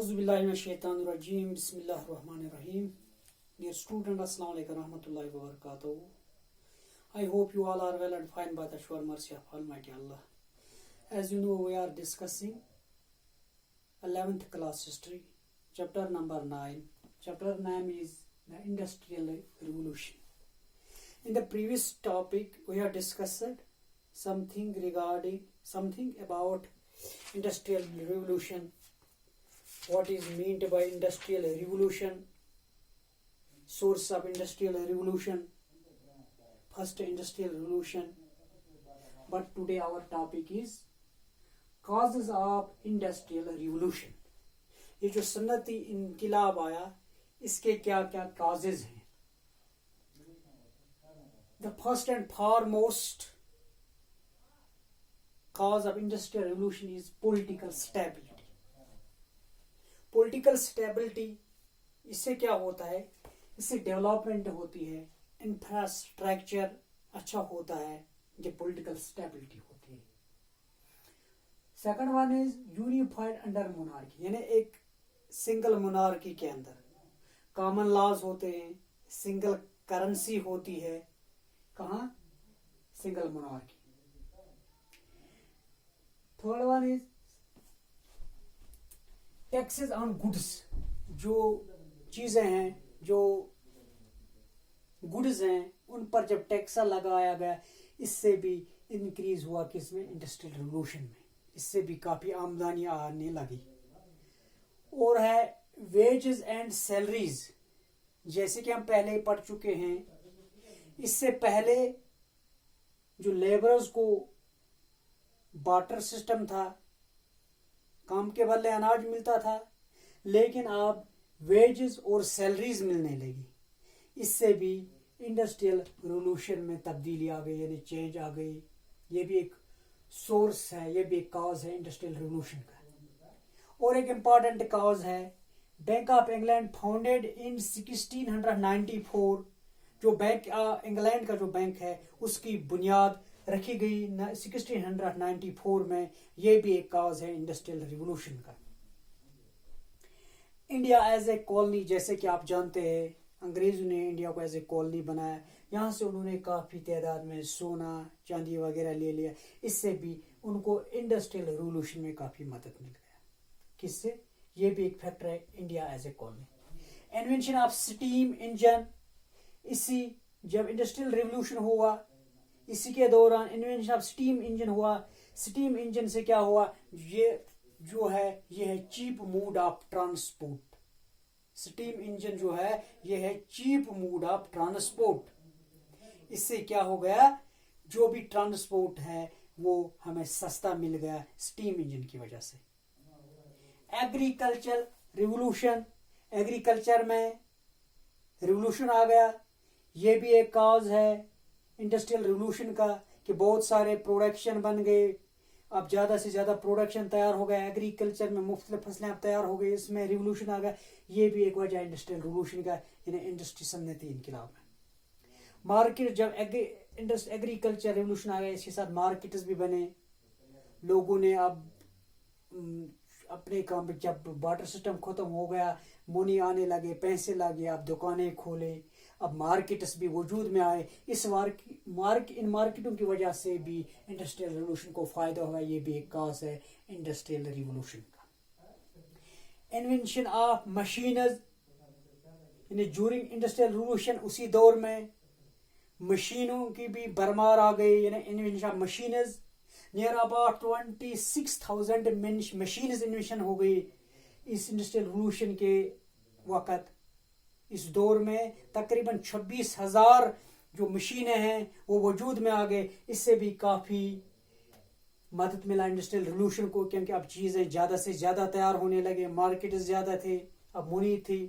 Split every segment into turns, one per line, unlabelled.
Auzubillahiminash-shaytanir-rajim. Bismillahir-rahmanir-rahim. Dear student, Assalamu alaikum warahmatullahi wabarakatuh. I hope you all are well and fine by the sure mercy of Almighty Allah. As you know, we are discussing 11th class history, chapter number 9. Chapter 9 is the Industrial Revolution. In the previous topic, we have discussed something about Industrial Revolution. What is meant by Industrial Revolution? Source of Industrial Revolution. First Industrial Revolution. But today our topic is causes of Industrial Revolution. ये जो सन्नती इनकिलाब आया, इसके क्या क्या causes हैं? The first and foremost cause of Industrial Revolution is political stability. Political stability, इससे क्या होता है? इससे डेवलपमेंट होती है, इंफ्रास्ट्रक्चर अच्छा होता है, ये पॉलिटिकल स्टेबिलिटी होती है. Second one is unified under monarchy, यानी एक सिंगल मोनार्की के अंदर कॉमन लॉज होते हैं, सिंगल करेंसी होती है. कहाँ? Single monarchy. Third one is taxes on goods, जो चीजें हैं, जो गुड्स हैं, उन पर जब टैक्स लगाया गया, इससे भी इंक्रीज हुआ किसमें? इंडस्ट्रियल रिवॉल्यूशन में. इससे भी काफी आमदनी आने लगी. और है वेजेस एंड सैलरीज, जैसे कि हम पहले पढ़ चुके हैं. इससे पहले जो लेबरर्स को बार्टर सिस्टम था, काम के बदले अनाज मिलता था, लेकिन अब वेजेस और सैलरीज मिलने लगी. इससे भी इंडस्ट्रियल रिवॉल्यूशन में तब्दीली आ गई, यानी चेंज आ गई. ये भी एक सोर्स है, ये भी एक कॉज है इंडस्ट्रियल रिवॉल्यूशन का. और एक इम्पॉर्टेंट कॉज है bank of England, founded in 1694. जो बैंक इंग्लैंड का जो बैंक है, उसकी बुनियाद रखी गई 1694 में. ये भी एक कॉज है इंडस्ट्रियल रिवॉल्यूशन का. इंडिया एज ए कॉलोनी, जैसे कि आप जानते हैं, अंग्रेजों ने इंडिया को एज ए कॉलोनी बनाया. यहाँ से उन्होंने काफ़ी तादाद में सोना चांदी वगैरह ले लिया. इससे भी उनको इंडस्ट्रियल रिवॉल्यूशन में काफ़ी मदद मिल गया. किससे? ये भी एक फैक्टर है, India as a colony. Invention of steam engine, इसी जब इंडस्ट्रियल रिवॉल्यूशन हुआ, इसी के दौरान इन्वेंशन ऑफ स्टीम इंजन हुआ. स्टीम इंजन से क्या हुआ? ये जो है, ये है cheap mode of transport. Steam engine जो है, ये है चीप मोड ऑफ ट्रांसपोर्ट. इससे क्या हो गया? जो भी ट्रांसपोर्ट है वो हमें सस्ता मिल गया स्टीम इंजन की वजह से. एग्रीकल्चर रिवॉल्यूशन, एग्रीकल्चर में रिवॉल्यूशन आ गया. ये भी एक कॉज है इंडस्ट्रियल रिवॉल्यूशन का, कि बहुत सारे प्रोडक्शन बन गए. अब ज़्यादा से ज़्यादा प्रोडक्शन तैयार हो गया, एग्रीकल्चर में मुख्तलिफ फसलें अब तैयार हो गई, इसमें रिवॉल्यूशन आ गया. ये भी एक वजह इंडस्ट्रियल रिवॉल्यूशन का, यानी इंडस्ट्री सन्नती इनकलाब में. मार्केट, जब एग्रीकल्चर रिवॉल्यूशन आ गया, इसके साथ मार्केट्स भी बने. लोगों ने अब अपने काम पे, जब बार्टर सिस्टम ख़त्म हो गया, मनी आने लगे, पैसे लगे, अब दुकानें खोले, अब मार्केट्स भी वजूद में आए. इस इन मार्केटों की वजह से भी इंडस्ट्रियल रिवॉल्यूशन को फ़ायदा होगा. ये भी एक काज है इंडस्ट्रियल रिवॉल्यूशन का. इन्वेंशन ऑफ मशीनज, यानी ज्यूरिंग इंडस्ट्रियल रिवॉल्यूशन, उसी दौर में मशीनों की भी भरमार आ गई, यानी invention of machines. Near about 26,000 machines invention हो गई इस इंडस्ट्रियल रिवॉल्यूशन के वक़्त. इस दौर में तकरीबन 26,000 जो मशीनें हैं वो वजूद में आ गए. इससे भी काफ़ी मदद मिला इंडस्ट्रियल रिवॉल्यूशन को, क्योंकि अब चीज़ें ज़्यादा से ज़्यादा तैयार होने लगे, मार्केट ज़्यादा थे, अब मनी थी.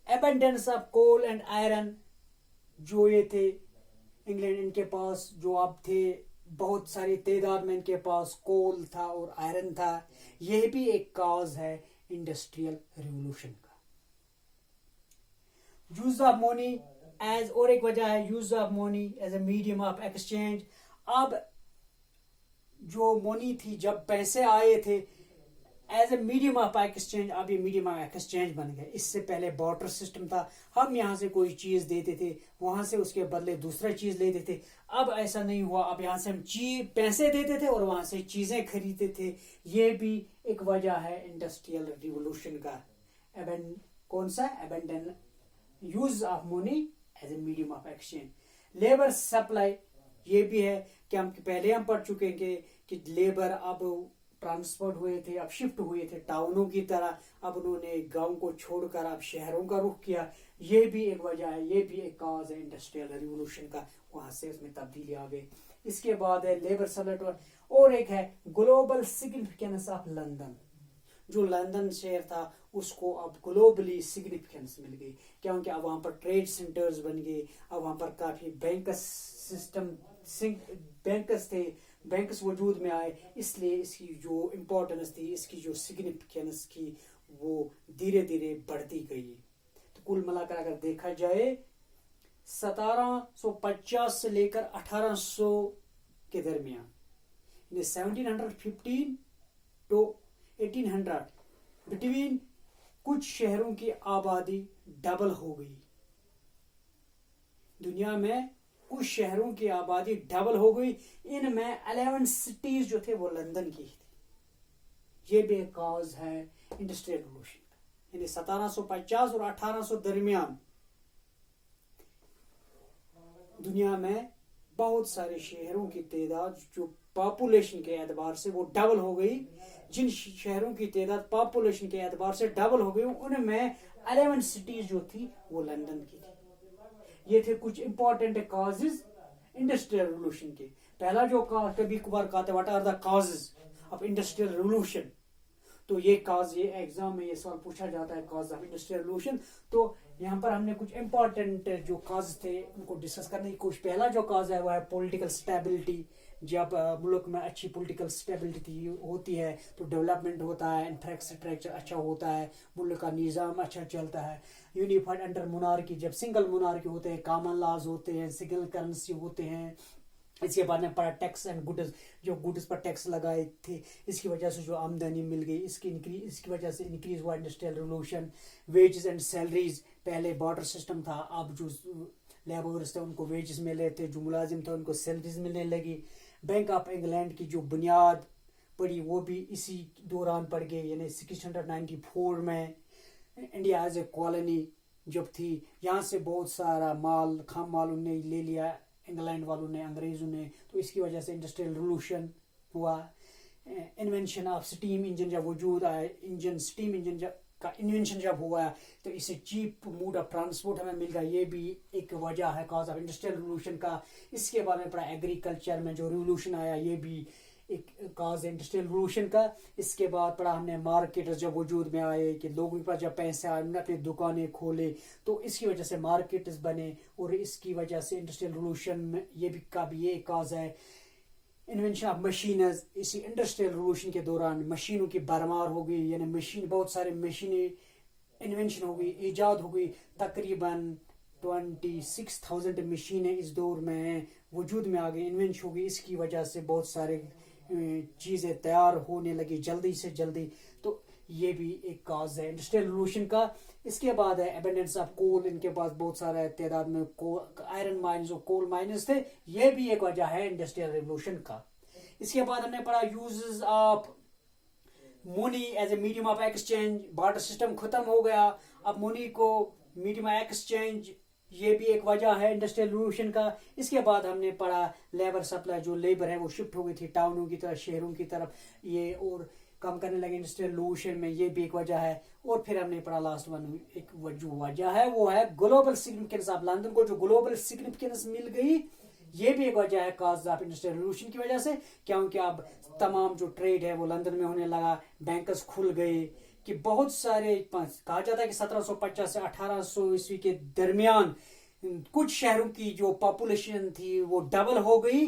Abundance of coal and iron, जो ये थे इंग्लैंड, इनके पास जो अब थे बहुत सारी तादाद में इनके पास कोल था और आयरन था. यह भी एक कॉज है इंडस्ट्रियल रिवॉल्यूशन का. यूज ऑफ मनी एज, और एक वजह है use of money as a medium of exchange. अब जो मनी थी, जब पैसे आए थे, as a medium of exchange, अब ये मीडियम ऑफ एक्सचेंज बन गया। इससे पहले बार्टर सिस्टम था, हम यहाँ से कोई चीज़ देते थे, वहाँ से उसके बदले दूसरा चीज़ लेते थे। अब ऐसा नहीं हुआ, अब यहाँ से हम पैसे देते थे और वहाँ से चीज़ें खरीदते थे। ये भी एक वजह है इंडस्ट्रियल रिवोल्यूशन का। कौन सा? Abandon use of money as a medium of exchange. Labour supply, ये भी है कि हम पहले हम पढ़ चुके हैं कि लेबर अब ट्रांसपोर्ट हुए थे, अब शिफ्ट हुए थे टाउनों की तरह, अब उन्होंने गांव को छोड़कर अब शहरों का रुख किया। ये भी एक वजह है, ये भी एक कॉज है इंडस्ट्रियल रिवोल्यूशन का, वहां से उसमें तब्दीली आ गई। इसके बाद है लेबर सप्लाई, और एक है ग्लोबल सिग्निफिकेंस ऑफ लंदन। जो लंदन शहर था उसको अब ग्लोबली सिग्निफिकेंस मिल गई, क्योंकि अब वहाँ पर ट्रेड सेंटर्स बन गए, अब वहाँ पर काफ़ी बैंकस सिस्टम बैंकस थे, बैंकस वजूद में आए, इसलिए इसकी जो इम्पोर्टेंस थी, इसकी जो सिग्निफिकेंस की, वो धीरे धीरे बढ़ती गई। तो कुल मिलाकर अगर देखा जाए 1750 से लेकर 1800 के दरमियान, 1715 टू 1800 बिटवीन, कुछ शहरों की आबादी डबल हो गई। दुनिया में कुछ शहरों की आबादी डबल हो गई, इनमें 11 सिटीज जो थे वो लंदन की थी। ये भी एक कॉज है इंडस्ट्रियल रिवोल्यूशन का। यानी 1750 और 1800 दरमियान दुनिया में बहुत सारे शहरों की तादाद जो पॉपुलेशन के एतबार से वो डबल हो गई। जिन शहरों की तादाद पॉपुलेशन के एतबार से डबल हो गई, उनमें 11 सिटीज जो थी वो लंदन की थी। ये थे कुछ इंपॉर्टेंट कॉजेज इंडस्ट्रियल रिवोल्यूशन के। पहला जो कभी कभार कहते what are the causes of industrial revolution, तो ये कॉज, ये एग्जाम में ये सवाल पूछा जाता है, कॉज ऑफ इंडस्ट्रियल रिवोल्यूशन। तो यहाँ पर हमने कुछ इंपॉर्टेंट जो कॉज थे उनको डिस्कस करने की कोशिश। पहला जो कॉज है वो है पॉलिटिकल स्टेबिलिटी। जब मुल्क में अच्छी पॉलिटिकल स्टेबिलिटी होती है तो डेवलपमेंट होता है, इंफ्रास्ट्रक्चर अच्छा होता है, मुल्क का निज़ाम अच्छा चलता है। यूनिफाइड अंडर मोनार्की, जब सिंगल मोनार्की होते हैं, कॉमन लॉज होते हैं, सिंगल करेंसी होते हैं। इसके बाद में पड़ा टैक्स एंड गुड्स, जो गुड्स पर टैक्स लगाए थे, इसकी वजह से जो आमदनी मिल गई, इसकी वजह से इंक्रीज हुआ industrial revolution. Wages and salaries, पहले बार्टर सिस्टम था, अब जो लेबर्स थे उनको वेजेस मिले थे, जो मुलाजिम थे उनको सैलरीज मिलने लगी। बैंक ऑफ इंग्लैंड की जो बुनियाद पड़ी वो भी इसी दौरान पड़ गई, यानी 1694 में। इंडिया एज ए कॉलोनी जब थी, यहाँ से बहुत सारा माल, खाम माल उन्होंने ले लिया इंग्लैंड वालों ने, अंग्रेजों ने, तो इसकी वजह से इंडस्ट्रियल रिवोल्यूशन हुआ। इन्वेंशन ऑफ स्टीम इंजन जब वजूद आया, स्टीम इंजन का इन्वेंशन जब हुआ तो इससे चीप मोड ऑफ ट्रांसपोर्ट हमें मिल गया, ये भी एक वजह है कॉज ऑफ इंडस्ट्रियल रिवोल्यूशन का। इसके बाद में पड़ा एग्रीकल्चर में जो रिवोल्यूशन आया, ये भी एक कॉज है इंडस्ट्रियल रिवोल्यूशन का। इसके बाद पड़ा हमने मार्केटर्स जब वजूद में आए कि लोगों के पास जब पैसे आए, उन्होंने अपनी दुकानें खोले, तो इसकी वजह से मार्केटर्स बने, और इसकी वजह से इंडस्ट्रियल रिवोल्यूशन में ये भी का भी ये कॉज है। इन्वेंशन ऑफ मशीनर्स, इसी इंडस्ट्रियल रिवोल्यूशन के दौरान मशीनों की भरमार हो गई, यानी मशीन, बहुत सारे मशीनें इन्वेंशन हो गई, ईजाद हो गई। तकरीबन 26,000 मशीनें इस दौर में वजूद में आ गई, इन्वेंशन हो गई। इसकी वजह से बहुत सारे चीज़ें तैयार होने लगी जल्दी से जल्दी, तो ये भी एक काज है इंडस्ट्रियल रिवोल्यूशन का। इसके बाद है एबंडेंस ऑफ कोल, इनके पास बहुत सारा तादाद में आयरन माइंस और कोल माइंस थे, ये भी एक वजह है इंडस्ट्रियल रिवोल्यूशन का। इसके बाद हमने पढ़ा uses of money as a medium of exchange, barter system खत्म हो गया, अब मनी को मीडियम ऑफ एक्सचेंज, ये भी एक वजह है इंडस्ट्रियल रिवोल्यूशन का। इसके बाद हमने पढ़ा लेबर सप्लाई, जो लेबर है वो शिफ्ट हो गई थी टाउनों की तरफ, शहरों की तरफ, ये और कम करने लगे इंडस्ट्रियल रिवोल्यूशन में, ये भी एक वजह है। और फिर हमने पढ़ा लास्ट वन, एक जो वजह है वो है ग्लोबल सिग्निफिकेंस ऑफ लंदन को जो ग्लोबल सिग्निफिकेंस मिल गई, ये भी एक वजह है कॉज ऑफ इंडस्ट्रियल रिवोल्यूशन की वजह से, क्योंकि अब तमाम जो ट्रेड है वो लंदन में होने लगा, बैंकर्स खुल गए, कि बहुत सारे कहा जाता है कि 1750 से 1800 ईस्वी के दरमियान कुछ शहरों की जो पॉपुलेशन थी वो डबल हो गई।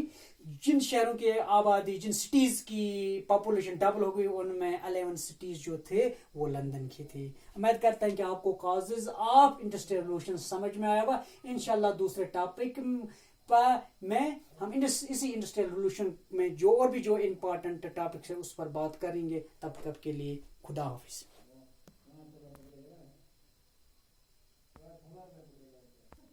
जिन शहरों की आबादी, जिन सिटीज की पॉपुलेशन डबल हो गई, उनमें 11 सिटीज जो थे वो लंदन की थी। उम्मीद करता हूं कि आपको कॉजेज ऑफ इंडस्ट्रियल रिवोल्यूशन समझ में आया होगा। इंशाल्लाह दूसरे टॉपिक میں ہم اسی انڈسٹریل ریولوشن میں جو اور بھی جو امپورٹنٹ ٹاپکس ہیں اس پر بات کریں گے. تب تک کے لیے خدا حافظ.